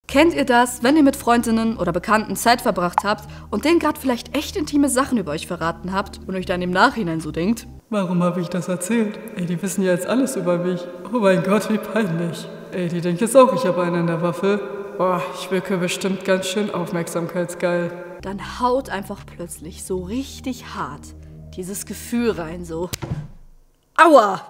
Kennt ihr das, wenn ihr mit Freundinnen oder Bekannten Zeit verbracht habt und denen gerade vielleicht echt intime Sachen über euch verraten habt und euch dann im Nachhinein so denkt, warum habe ich das erzählt? Ey, die wissen ja jetzt alles über mich. Oh mein Gott, wie peinlich. Ey, die denkt jetzt auch, ich habe einen an der Waffel. Boah, ich wirke bestimmt ganz schön aufmerksamkeitsgeil. Dann haut einfach plötzlich so richtig hart dieses Gefühl rein, so. Aua!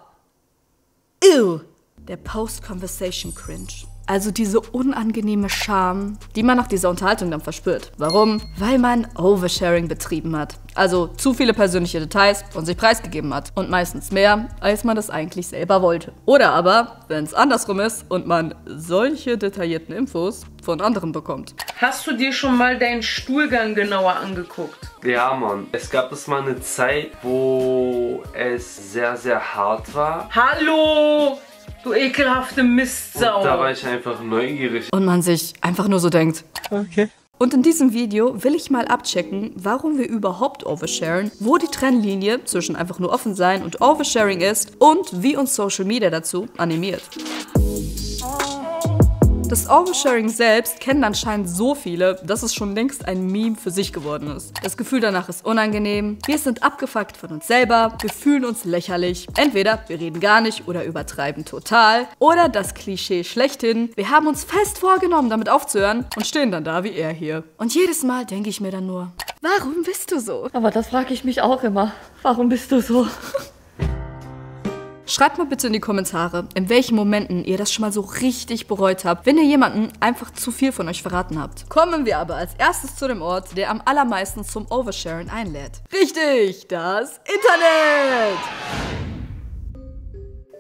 Ew! Der Post-Conversation-Cringe. Also diese unangenehme Scham, die man nach dieser Unterhaltung dann verspürt. Warum? Weil man Oversharing betrieben hat. Also zu viele persönliche Details und sich preisgegeben hat. Und meistens mehr, als man das eigentlich selber wollte. Oder aber, wenn es andersrum ist und man solche detaillierten Infos von anderen bekommt. Hast du dir schon mal deinen Stuhlgang genauer angeguckt? Ja, Mann. Es gab mal eine Zeit, wo es sehr, sehr hart war. Hallo! Du ekelhafte Mistsau. Und da war ich einfach neugierig. Und man sich einfach nur so denkt. Okay. Und in diesem Video will ich mal abchecken, warum wir überhaupt oversharen, wo die Trennlinie zwischen einfach nur offen sein und Oversharing ist und wie uns Social Media dazu animiert. Das Oversharing selbst kennen anscheinend so viele, dass es schon längst ein Meme für sich geworden ist. Das Gefühl danach ist unangenehm, wir sind abgefuckt von uns selber, wir fühlen uns lächerlich. Entweder wir reden gar nicht oder übertreiben total. Oder das Klischee schlechthin, wir haben uns fest vorgenommen, damit aufzuhören und stehen dann da wie er hier. Und jedes Mal denke ich mir dann nur, warum bist du so? Aber das frage ich mich auch immer. Warum bist du so? Schreibt mal bitte in die Kommentare, in welchen Momenten ihr das schon mal so richtig bereut habt, wenn ihr jemanden einfach zu viel von euch verraten habt. Kommen wir aber als erstes zu dem Ort, der am allermeisten zum Oversharen einlädt. Richtig, das Internet!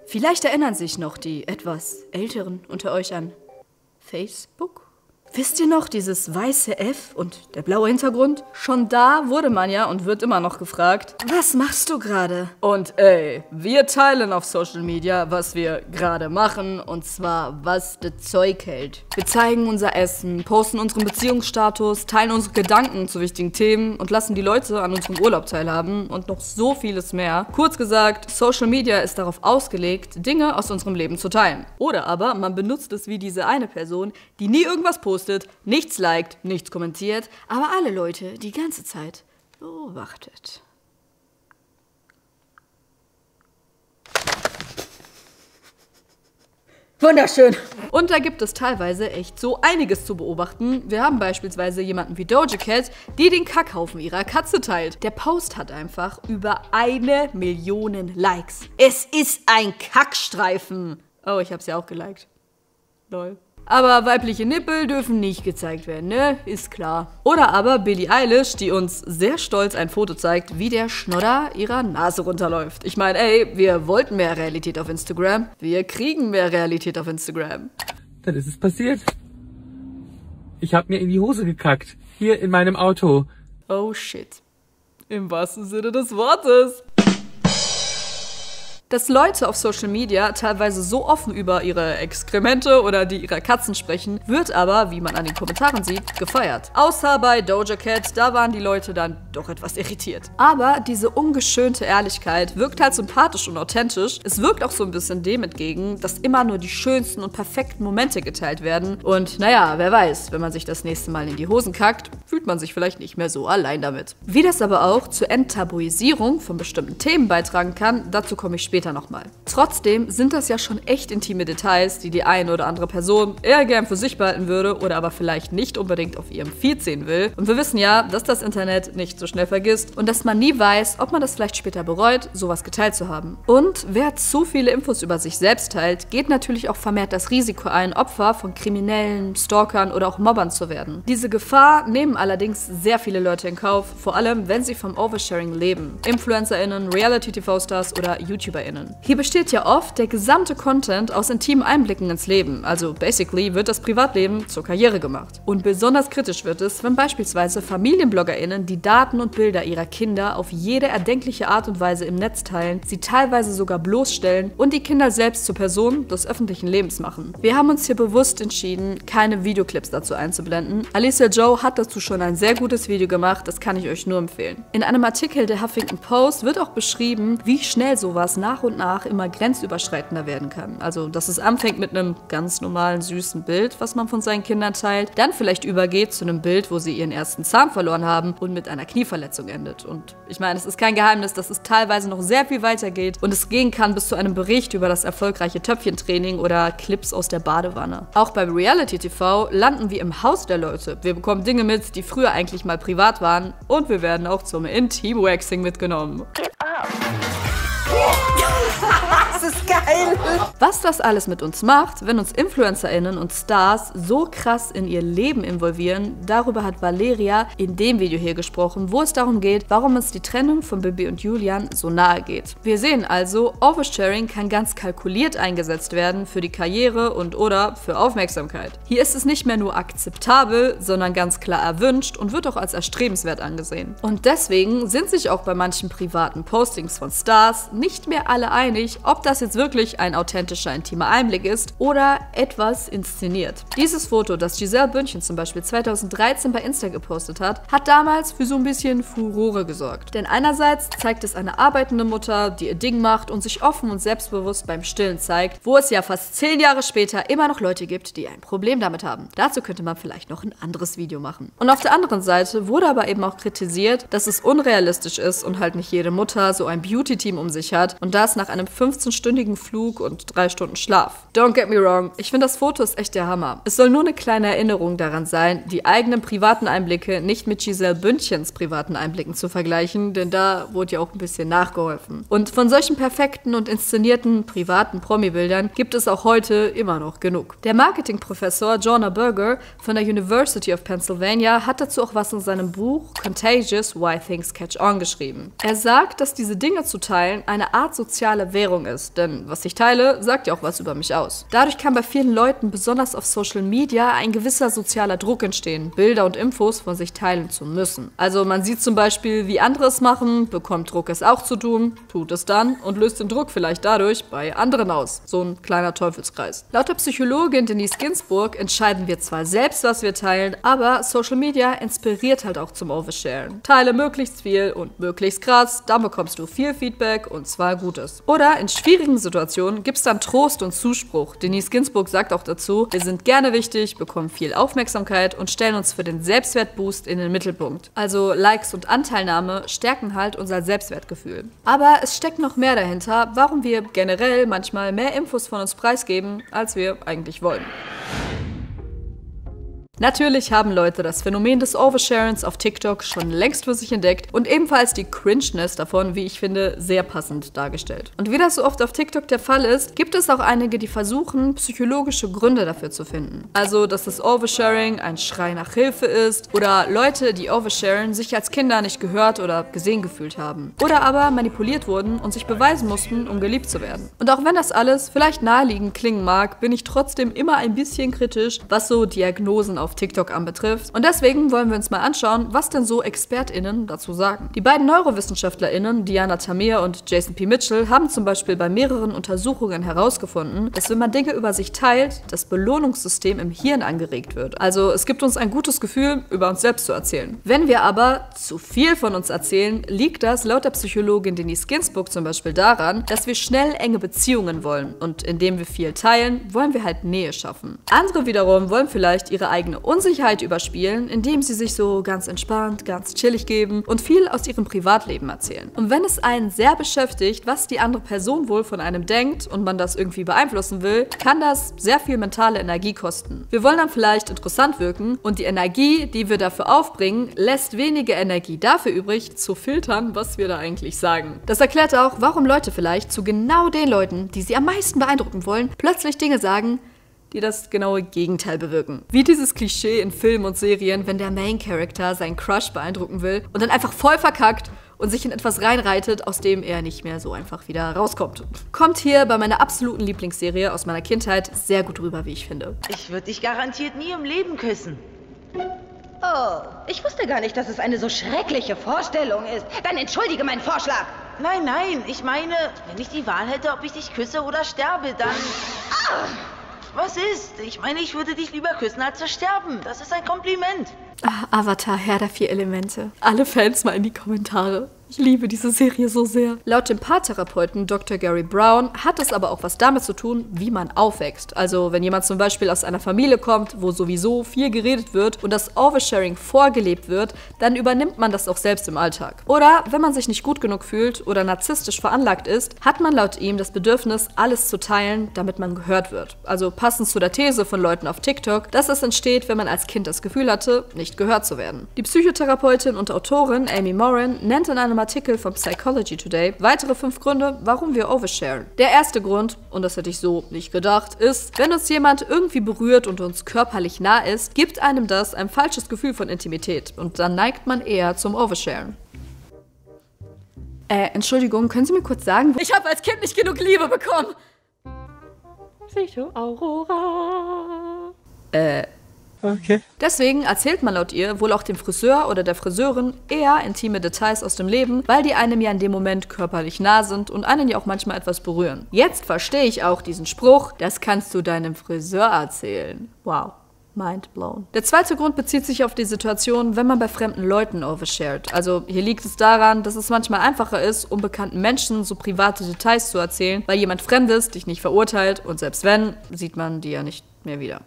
Vielleicht erinnern sich noch die etwas Älteren unter euch an Facebook? Wisst ihr noch, dieses weiße F und der blaue Hintergrund? Schon da wurde man ja und wird immer noch gefragt, was machst du gerade? Und ey, wir teilen auf Social Media, was wir gerade machen, und zwar, was das Zeug hält. Wir zeigen unser Essen, posten unseren Beziehungsstatus, teilen unsere Gedanken zu wichtigen Themen und lassen die Leute an unserem Urlaub teilhaben und noch so vieles mehr. Kurz gesagt, Social Media ist darauf ausgelegt, Dinge aus unserem Leben zu teilen. Oder aber man benutzt es wie diese eine Person, die nie irgendwas postet, nichts liked, nichts kommentiert, aber alle Leute die ganze Zeit beobachtet. Wunderschön. Und da gibt es teilweise echt so einiges zu beobachten. Wir haben beispielsweise jemanden wie Doja Cat, die den Kackhaufen ihrer Katze teilt. Der Post hat einfach über 1 Million Likes. Es ist ein Kackstreifen. Oh, ich hab's ja auch geliked. Lol. Aber weibliche Nippel dürfen nicht gezeigt werden, ne? Ist klar. Oder aber Billie Eilish, die uns sehr stolz ein Foto zeigt, wie der Schnodder ihrer Nase runterläuft. Ich meine, ey, wir wollten mehr Realität auf Instagram. Wir kriegen mehr Realität auf Instagram. Dann ist es passiert. Ich habe mir in die Hose gekackt. Hier in meinem Auto. Oh shit. Im wahrsten Sinne des Wortes. Dass Leute auf Social Media teilweise so offen über ihre Exkremente oder die ihrer Katzen sprechen, wird aber, wie man an den Kommentaren sieht, gefeiert. Außer bei Doja Cat, da waren die Leute dann doch etwas irritiert. Aber diese ungeschönte Ehrlichkeit wirkt halt sympathisch und authentisch. Es wirkt auch so ein bisschen dem entgegen, dass immer nur die schönsten und perfekten Momente geteilt werden. Und naja, wer weiß, wenn man sich das nächste Mal in die Hosen kackt, fühlt man sich vielleicht nicht mehr so allein damit. Wie das aber auch zur Enttabuisierung von bestimmten Themen beitragen kann, dazu komme ich später nochmal. Trotzdem sind das ja schon echt intime Details, die die eine oder andere Person eher gern für sich behalten würde oder aber vielleicht nicht unbedingt auf ihrem Feed sehen will. Und wir wissen ja, dass das Internet nicht so schnell vergisst und dass man nie weiß, ob man das vielleicht später bereut, sowas geteilt zu haben. Und wer zu viele Infos über sich selbst teilt, geht natürlich auch vermehrt das Risiko ein, Opfer von Kriminellen, Stalkern oder auch Mobbern zu werden. Diese Gefahr nehmen allerdings sehr viele Leute in Kauf, vor allem wenn sie vom Oversharing leben. InfluencerInnen, Reality-TV-Stars oder YouTuberInnen. Hier besteht ja oft der gesamte Content aus intimen Einblicken ins Leben, also basically wird das Privatleben zur Karriere gemacht. Und besonders kritisch wird es, wenn beispielsweise FamilienbloggerInnen die Daten und Bilder ihrer Kinder auf jede erdenkliche Art und Weise im Netz teilen, sie teilweise sogar bloßstellen und die Kinder selbst zur Person des öffentlichen Lebens machen. Wir haben uns hier bewusst entschieden, keine Videoclips dazu einzublenden. Alicia Joe hat dazu schon ein sehr gutes Video gemacht, das kann ich euch nur empfehlen. In einem Artikel der Huffington Post wird auch beschrieben, wie schnell sowas nach nach und nach immer grenzüberschreitender werden kann. Also, dass es anfängt mit einem ganz normalen, süßen Bild, was man von seinen Kindern teilt, dann vielleicht übergeht zu einem Bild, wo sie ihren ersten Zahn verloren haben und mit einer Knieverletzung endet. Und ich meine, es ist kein Geheimnis, dass es teilweise noch sehr viel weiter geht und es gehen kann bis zu einem Bericht über das erfolgreiche Töpfchentraining oder Clips aus der Badewanne. Auch beim Reality-TV landen wir im Haus der Leute. Wir bekommen Dinge mit, die früher eigentlich mal privat waren und wir werden auch zum Intim-Waxing mitgenommen. Das ist geil! Was das alles mit uns macht, wenn uns InfluencerInnen und Stars so krass in ihr Leben involvieren, darüber hat Valeria in dem Video hier gesprochen, wo es darum geht, warum uns die Trennung von Bibi und Julian so nahe geht. Wir sehen also, Oversharing kann ganz kalkuliert eingesetzt werden für die Karriere und oder für Aufmerksamkeit. Hier ist es nicht mehr nur akzeptabel, sondern ganz klar erwünscht und wird auch als erstrebenswert angesehen. Und deswegen sind sich auch bei manchen privaten Postings von Stars nicht mehr alle einig, ob das jetzt wirklich ein authentischer, intimer Einblick ist oder etwas inszeniert. Dieses Foto, das Giselle Bündchen zum Beispiel 2013 bei Insta gepostet hat, hat damals für so ein bisschen Furore gesorgt. Denn einerseits zeigt es eine arbeitende Mutter, die ihr Ding macht und sich offen und selbstbewusst beim Stillen zeigt, wo es ja fast 10 Jahre später immer noch Leute gibt, die ein Problem damit haben. Dazu könnte man vielleicht noch ein anderes Video machen. Und auf der anderen Seite wurde aber eben auch kritisiert, dass es unrealistisch ist und halt nicht jede Mutter so ein Beauty-Team um sich hat und das nach einem 15-stündigen Flug und 3 Stunden Schlaf. Don't get me wrong, ich finde das Foto ist echt der Hammer. Es soll nur eine kleine Erinnerung daran sein, die eigenen privaten Einblicke nicht mit Giselle Bündchens privaten Einblicken zu vergleichen, denn da wurde ja auch ein bisschen nachgeholfen. Und von solchen perfekten und inszenierten privaten Promi-Bildern gibt es auch heute immer noch genug. Der Marketingprofessor Jonah Berger von der University of Pennsylvania hat dazu auch was in seinem Buch Contagious: Why Things Catch On geschrieben. Er sagt, dass diese Dinge zu teilen eine Art soziale Währung ist, denn was ich teile, sagt ja auch was über mich aus. Dadurch kann bei vielen Leuten, besonders auf Social Media, ein gewisser sozialer Druck entstehen, Bilder und Infos von sich teilen zu müssen. Also man sieht zum Beispiel, wie andere es machen, bekommt Druck, es auch zu tun, tut es dann und löst den Druck vielleicht dadurch bei anderen aus. So ein kleiner Teufelskreis. Laut der Psychologin Denise Ginsburg entscheiden wir zwar selbst, was wir teilen, aber Social Media inspiriert halt auch zum Oversharen. Teile möglichst viel und möglichst krass, dann bekommst du viel Feedback und zwar Gutes. Oder in schwierigen Situationen gibt es dann Trost und Zuspruch. Denise Ginsburg sagt auch dazu, wir sind gerne wichtig, bekommen viel Aufmerksamkeit und stellen uns für den Selbstwertboost in den Mittelpunkt. Also Likes und Anteilnahme stärken halt unser Selbstwertgefühl. Aber es steckt noch mehr dahinter, warum wir generell manchmal mehr Infos von uns preisgeben, als wir eigentlich wollen. Natürlich haben Leute das Phänomen des Oversharens auf TikTok schon längst für sich entdeckt und ebenfalls die Cringeness davon, wie ich finde, sehr passend dargestellt. Und wie das so oft auf TikTok der Fall ist, gibt es auch einige, die versuchen, psychologische Gründe dafür zu finden. Also, dass das Oversharing ein Schrei nach Hilfe ist oder Leute, die oversharen, sich als Kinder nicht gehört oder gesehen gefühlt haben. Oder aber manipuliert wurden und sich beweisen mussten, um geliebt zu werden. Und auch wenn das alles vielleicht naheliegend klingen mag, bin ich trotzdem immer ein bisschen kritisch, was so Diagnosen auf TikTok anbetrifft. Und deswegen wollen wir uns mal anschauen, was denn so ExpertInnen dazu sagen. Die beiden NeurowissenschaftlerInnen, Diana Tamir und Jason P. Mitchell, haben zum Beispiel bei mehreren Untersuchungen herausgefunden, dass wenn man Dinge über sich teilt, das Belohnungssystem im Hirn angeregt wird. Also es gibt uns ein gutes Gefühl, über uns selbst zu erzählen. Wenn wir aber zu viel von uns erzählen, liegt das laut der Psychologin Denise Ginsburg zum Beispiel daran, dass wir schnell enge Beziehungen wollen. Und indem wir viel teilen, wollen wir halt Nähe schaffen. Andere wiederum wollen vielleicht ihre eigene Unsicherheit überspielen, indem sie sich so ganz entspannt, ganz chillig geben und viel aus ihrem Privatleben erzählen. Und wenn es einen sehr beschäftigt, was die andere Person wohl von einem denkt und man das irgendwie beeinflussen will, kann das sehr viel mentale Energie kosten. Wir wollen dann vielleicht interessant wirken und die Energie, die wir dafür aufbringen, lässt weniger Energie dafür übrig, zu filtern, was wir da eigentlich sagen. Das erklärt auch, warum Leute vielleicht zu genau den Leuten, die sie am meisten beeindrucken wollen, plötzlich Dinge sagen, die das genaue Gegenteil bewirken. Wie dieses Klischee in Filmen und Serien, wenn der Main Character seinen Crush beeindrucken will und dann einfach voll verkackt und sich in etwas reinreitet, aus dem er nicht mehr so einfach wieder rauskommt. Kommt hier bei meiner absoluten Lieblingsserie aus meiner Kindheit sehr gut rüber, wie ich finde. Ich würde dich garantiert nie im Leben küssen. Oh, ich wusste gar nicht, dass es eine so schreckliche Vorstellung ist. Dann entschuldige meinen Vorschlag. Nein, nein, ich meine, wenn ich die Wahl hätte, ob ich dich küsse oder sterbe, dann... Was ist? Ich meine, ich würde dich lieber küssen, als zu sterben. Das ist ein Kompliment. Avatar, Herr der 4 Elemente. Alle Fans mal in die Kommentare. Ich liebe diese Serie so sehr. Laut dem Paartherapeuten Dr. Gary Brown hat es aber auch was damit zu tun, wie man aufwächst. Also wenn jemand zum Beispiel aus einer Familie kommt, wo sowieso viel geredet wird und das Oversharing vorgelebt wird, dann übernimmt man das auch selbst im Alltag. Oder wenn man sich nicht gut genug fühlt oder narzisstisch veranlagt ist, hat man laut ihm das Bedürfnis, alles zu teilen, damit man gehört wird. Also passend zu der These von Leuten auf TikTok, dass es entsteht, wenn man als Kind das Gefühl hatte, nicht gehört zu werden. Die Psychotherapeutin und Autorin Amy Morin nennt in einem Artikel von Psychology Today weitere 5 Gründe, warum wir oversharen. Der erste Grund, und das hätte ich so nicht gedacht, ist, wenn uns jemand irgendwie berührt und uns körperlich nah ist, gibt einem das ein falsches Gefühl von Intimität und dann neigt man eher zum Oversharen. Entschuldigung, können Sie mir kurz sagen, ich habe als Kind nicht genug Liebe bekommen? Psycho Aurora. Okay. Deswegen erzählt man laut ihr wohl auch dem Friseur oder der Friseurin eher intime Details aus dem Leben, weil die einem ja in dem Moment körperlich nah sind und einen ja auch manchmal etwas berühren. Jetzt verstehe ich auch diesen Spruch, das kannst du deinem Friseur erzählen. Wow. Mind blown. Der zweite Grund bezieht sich auf die Situation, wenn man bei fremden Leuten overshared. Also hier liegt es daran, dass es manchmal einfacher ist, unbekannten Menschen so private Details zu erzählen, weil jemand Fremdes dich nicht verurteilt und selbst wenn, sieht man die ja nicht mehr wieder.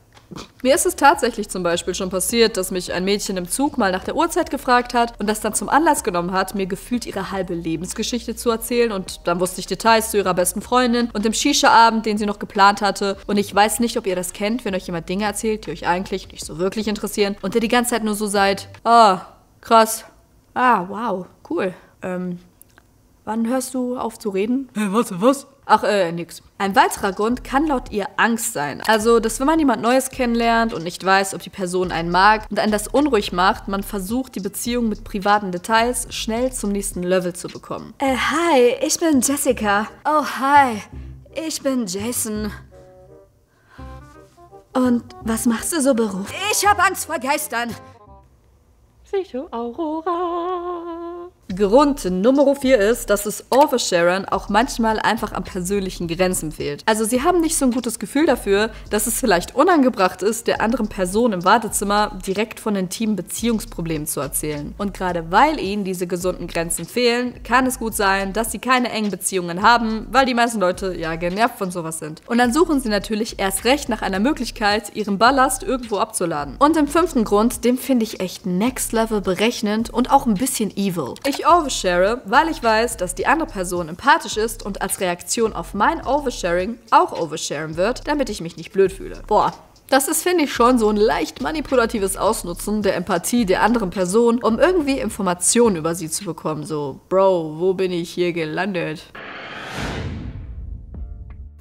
Mir ist es tatsächlich zum Beispiel schon passiert, dass mich ein Mädchen im Zug mal nach der Uhrzeit gefragt hat und das dann zum Anlass genommen hat, mir gefühlt ihre halbe Lebensgeschichte zu erzählen und dann wusste ich Details zu ihrer besten Freundin und dem Shisha-Abend, den sie noch geplant hatte und ich weiß nicht, ob ihr das kennt, wenn euch jemand Dinge erzählt, die euch eigentlich nicht so wirklich interessieren und ihr die ganze Zeit nur so seid, krass, wow, cool, wann hörst du auf zu reden? Was? Ach, nix. Ein weiterer Grund kann laut ihr Angst sein. Also, dass wenn man jemand Neues kennenlernt und nicht weiß, ob die Person einen mag und einen das unruhig macht, man versucht, die Beziehung mit privaten Details schnell zum nächsten Level zu bekommen. Hi, ich bin Jessica. Oh, hi, ich bin Jason. Und was machst du so beruflich? Ich hab Angst vor Geistern. Psycho Aurora. Grund Nummer 4 ist, dass es Oversharen auch manchmal einfach an persönlichen Grenzen fehlt. Also sie haben nicht so ein gutes Gefühl dafür, dass es vielleicht unangebracht ist, der anderen Person im Wartezimmer direkt von intimen Beziehungsproblemen zu erzählen. Und gerade weil ihnen diese gesunden Grenzen fehlen, kann es gut sein, dass sie keine engen Beziehungen haben, weil die meisten Leute ja genervt von sowas sind. Und dann suchen sie natürlich erst recht nach einer Möglichkeit, ihren Ballast irgendwo abzuladen. Und den 5. Grund, den finde ich echt next level berechnend und auch ein bisschen evil. Ich overshare, weil ich weiß, dass die andere Person empathisch ist und als Reaktion auf mein Oversharing auch oversharen wird, damit ich mich nicht blöd fühle. Boah. Das ist, finde ich, schon so ein leicht manipulatives Ausnutzen der Empathie der anderen Person, um irgendwie Informationen über sie zu bekommen. So, Bro, wo bin ich hier gelandet?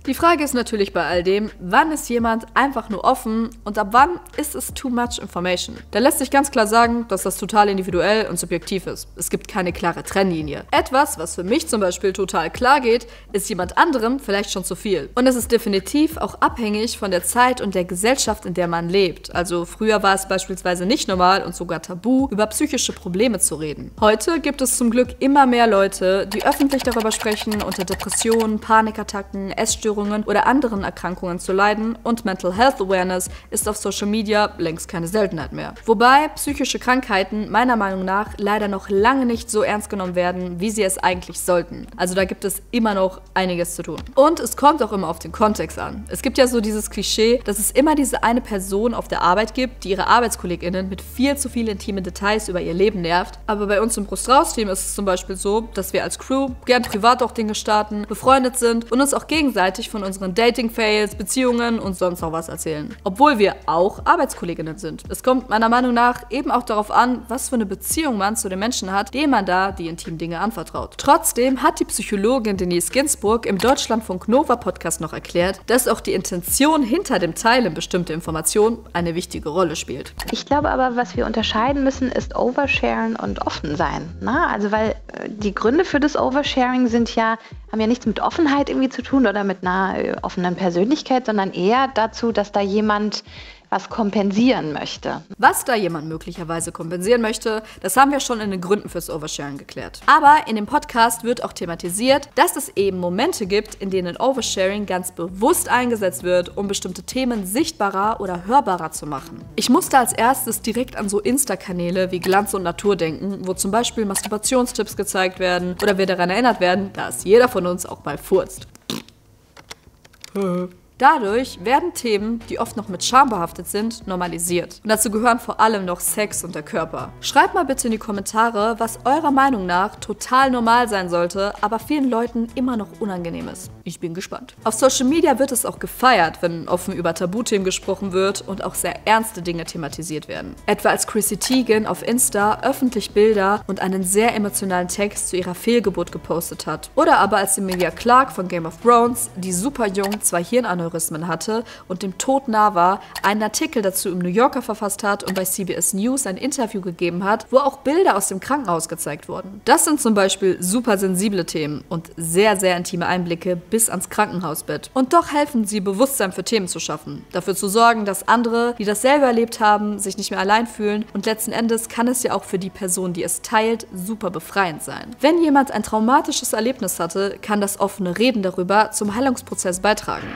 Die Frage ist natürlich bei all dem, wann ist jemand einfach nur offen und ab wann ist es too much information? Da lässt sich ganz klar sagen, dass das total individuell und subjektiv ist. Es gibt keine klare Trennlinie. Etwas, was für mich zum Beispiel total klar geht, ist jemand anderem vielleicht schon zu viel. Und es ist definitiv auch abhängig von der Zeit und der Gesellschaft, in der man lebt. Also früher war es beispielsweise nicht normal und sogar tabu, über psychische Probleme zu reden. Heute gibt es zum Glück immer mehr Leute, die öffentlich darüber sprechen, unter Depressionen, Panikattacken, Essstörungen oder anderen Erkrankungen zu leiden und Mental Health Awareness ist auf Social Media längst keine Seltenheit mehr. Wobei psychische Krankheiten meiner Meinung nach leider noch lange nicht so ernst genommen werden, wie sie es eigentlich sollten. Also da gibt es immer noch einiges zu tun. Und es kommt auch immer auf den Kontext an. Es gibt ja so dieses Klischee, dass es immer diese eine Person auf der Arbeit gibt, die ihre ArbeitskollegInnen mit viel zu vielen intimen Details über ihr Leben nervt. Aber bei uns im Brust-Raus-Team ist es zum Beispiel so, dass wir als Crew gern privat auch Dinge starten, befreundet sind und uns auch gegenseitig von unseren Dating-Fails, Beziehungen und sonst noch was erzählen. Obwohl wir auch Arbeitskolleginnen sind. Es kommt meiner Meinung nach eben auch darauf an, was für eine Beziehung man zu den Menschen hat, dem man da die intimen Dinge anvertraut. Trotzdem hat die Psychologin Denise Ginsburg im Deutschlandfunk Nova Podcast noch erklärt, dass auch die Intention hinter dem Teilen bestimmter Informationen eine wichtige Rolle spielt. Ich glaube aber, was wir unterscheiden müssen, ist Oversharen und offen sein. Na? Also weil die Gründe für das Oversharing haben ja nichts mit Offenheit irgendwie zu tun oder mit einer offenen Persönlichkeit, sondern eher dazu, dass da jemand was kompensieren möchte. Was da jemand möglicherweise kompensieren möchte, das haben wir schon in den Gründen fürs Oversharing geklärt. Aber in dem Podcast wird auch thematisiert, dass es eben Momente gibt, in denen Oversharing ganz bewusst eingesetzt wird, um bestimmte Themen sichtbarer oder hörbarer zu machen. Ich musste als erstes direkt an so Insta-Kanäle wie Glanz und Natur denken, wo zum Beispiel Masturbationstipps gezeigt werden oder wir daran erinnert werden, dass jeder von uns auch mal furzt. Dadurch werden Themen, die oft noch mit Scham behaftet sind, normalisiert. Und dazu gehören vor allem noch Sex und der Körper. Schreibt mal bitte in die Kommentare, was eurer Meinung nach total normal sein sollte, aber vielen Leuten immer noch unangenehm ist. Ich bin gespannt. Auf Social Media wird es auch gefeiert, wenn offen über Tabuthemen gesprochen wird und auch sehr ernste Dinge thematisiert werden. Etwa als Chrissy Teigen auf Insta öffentlich Bilder und einen sehr emotionalen Text zu ihrer Fehlgeburt gepostet hat. Oder aber als Emilia Clarke von Game of Thrones, die super jung 2 Hirnaneurysmen hatte und dem Tod nah war, einen Artikel dazu im New Yorker verfasst hat und bei CBS News ein Interview gegeben hat, wo auch Bilder aus dem Krankenhaus gezeigt wurden. Das sind zum Beispiel super sensible Themen und sehr, sehr intime Einblicke bis ans Krankenhausbett. Und doch helfen sie, Bewusstsein für Themen zu schaffen, dafür zu sorgen, dass andere, die das selber erlebt haben, sich nicht mehr allein fühlen und letzten Endes kann es ja auch für die Person, die es teilt, super befreiend sein. Wenn jemand ein traumatisches Erlebnis hatte, kann das offene Reden darüber zum Heilungsprozess beitragen.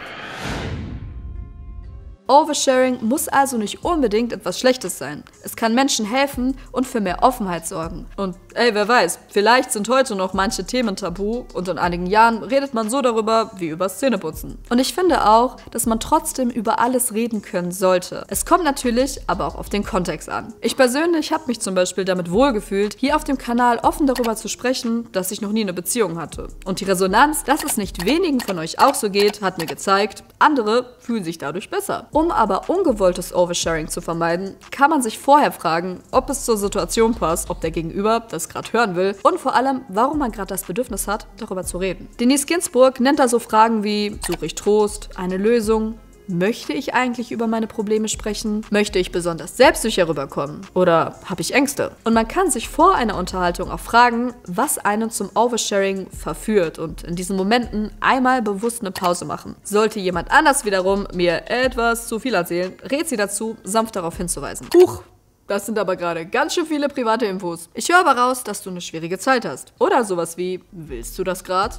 Oversharing muss also nicht unbedingt etwas Schlechtes sein. Es kann Menschen helfen und für mehr Offenheit sorgen. Und wer weiß, vielleicht sind heute noch manche Themen tabu und in einigen Jahren redet man so darüber wie über Zähneputzen. Und ich finde auch, dass man trotzdem über alles reden können sollte. Es kommt natürlich aber auch auf den Kontext an. Ich persönlich habe mich zum Beispiel damit wohlgefühlt, hier auf dem Kanal offen darüber zu sprechen, dass ich noch nie eine Beziehung hatte. Und die Resonanz, dass es nicht wenigen von euch auch so geht, hat mir gezeigt, andere fühlen sich dadurch besser. Um aber ungewolltes Oversharing zu vermeiden, kann man sich vorher fragen, ob es zur Situation passt, ob der Gegenüber das gerade hören will und vor allem, warum man gerade das Bedürfnis hat, darüber zu reden. Denise Ginsburg nennt da so Fragen wie, suche ich Trost, eine Lösung? Möchte ich eigentlich über meine Probleme sprechen? Möchte ich besonders selbstsicher rüberkommen? Oder habe ich Ängste? Und man kann sich vor einer Unterhaltung auch fragen, was einen zum Oversharing verführt und in diesen Momenten einmal bewusst eine Pause machen. Sollte jemand anders wiederum mir etwas zu viel erzählen, rät sie dazu, sanft darauf hinzuweisen. Huch! Das sind aber gerade ganz schön viele private Infos. Ich höre aber raus, dass du eine schwierige Zeit hast. Oder sowas wie, willst du das gerade?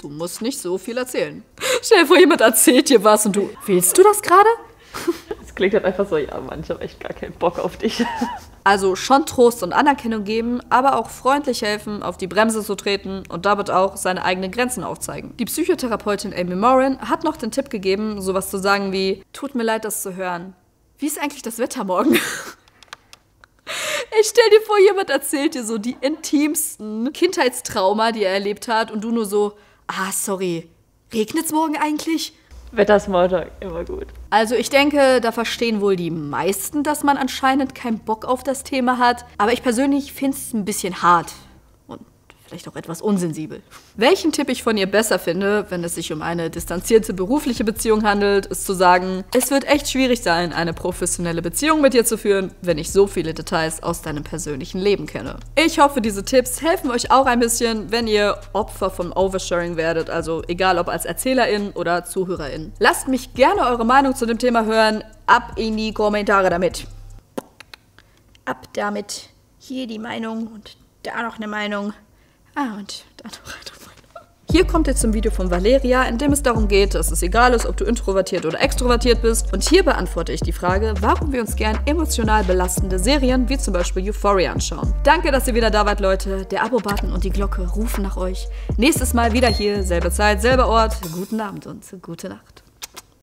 Du musst nicht so viel erzählen. Stell dir vor, jemand erzählt dir was und du, willst du das gerade? Das klingt halt einfach so, ja Mann, ich habe echt gar keinen Bock auf dich. Also schon Trost und Anerkennung geben, aber auch freundlich helfen, auf die Bremse zu treten und damit auch seine eigenen Grenzen aufzeigen. Die Psychotherapeutin Amy Morin hat noch den Tipp gegeben, sowas zu sagen wie, tut mir leid, das zu hören. Wie ist eigentlich das Wetter morgen? Ich stell dir vor, jemand erzählt dir so die intimsten Kindheitstrauma, die er erlebt hat und du nur so, sorry, regnet's morgen eigentlich? Wetter-Smalltalk, immer gut. Also ich denke, da verstehen wohl die meisten, dass man anscheinend keinen Bock auf das Thema hat. Aber ich persönlich finde es ein bisschen hart. Und vielleicht auch etwas unsensibel. Welchen Tipp ich von ihr besser finde, wenn es sich um eine distanzierte berufliche Beziehung handelt, ist zu sagen, es wird echt schwierig sein, eine professionelle Beziehung mit dir zu führen, wenn ich so viele Details aus deinem persönlichen Leben kenne. Ich hoffe, diese Tipps helfen euch auch ein bisschen, wenn ihr Opfer von Oversharing werdet, also egal ob als ErzählerIn oder ZuhörerIn. Lasst mich gerne eure Meinung zu dem Thema hören. Ab in die Kommentare damit. Ab damit. Hier die Meinung und da noch eine Meinung. Und da noch eine Meinung. Hier kommt jetzt zum Video von Valeria, in dem es darum geht, dass es egal ist, ob du introvertiert oder extrovertiert bist. Und hier beantworte ich die Frage, warum wir uns gern emotional belastende Serien wie zum Beispiel Euphoria anschauen. Danke, dass ihr wieder da wart, Leute. Der Abo-Button und die Glocke rufen nach euch. Nächstes Mal wieder hier, selbe Zeit, selber Ort. Guten Abend und gute Nacht.